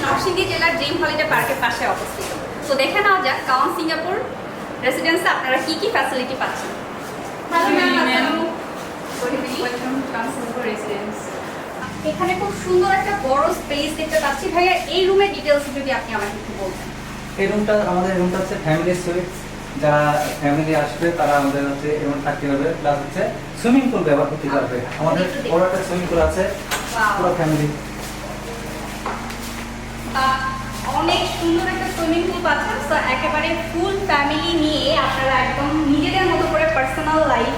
নরসিংদী জেলার dream holiday পার্কের পাশে অবস্থিত। তো দেখে নেওয়া যাক কাওয়ান সিঙ্গাপুর রেসিডেন্সে আপনারা কি কি ফ্যাসিলিটি পাচ্ছেন। হ্যালো ম্যাম, এখানে খুব সুন্দর একটা বড় স্পেস দেখতে পাচ্ছি। ভাইয়া এই রুমের ডিটেইলস যদি আপনি আমাকে একটু বলতেন। আমাদের রুমটা হচ্ছে ফ্যামিলি সুইট। যারা ফ্যামিলি আসবে তারা আমাদের হচ্ছে এরকম থাকতে পারবে, প্লাস হচ্ছে সুইমিং পুল ব্যবহার করতে পারবে। আমাদের বড় একটা সুইমিং পুল আছে পুরো ফ্যামিলি। অনেক সুন্দর একটা সুইমিং পুল পাচ্ছেন। তো একেবারে ফুল ফ্যামিলি নিয়ে আপনারা একদম নিজেদের মতো করে পার্সোনাল লাইফ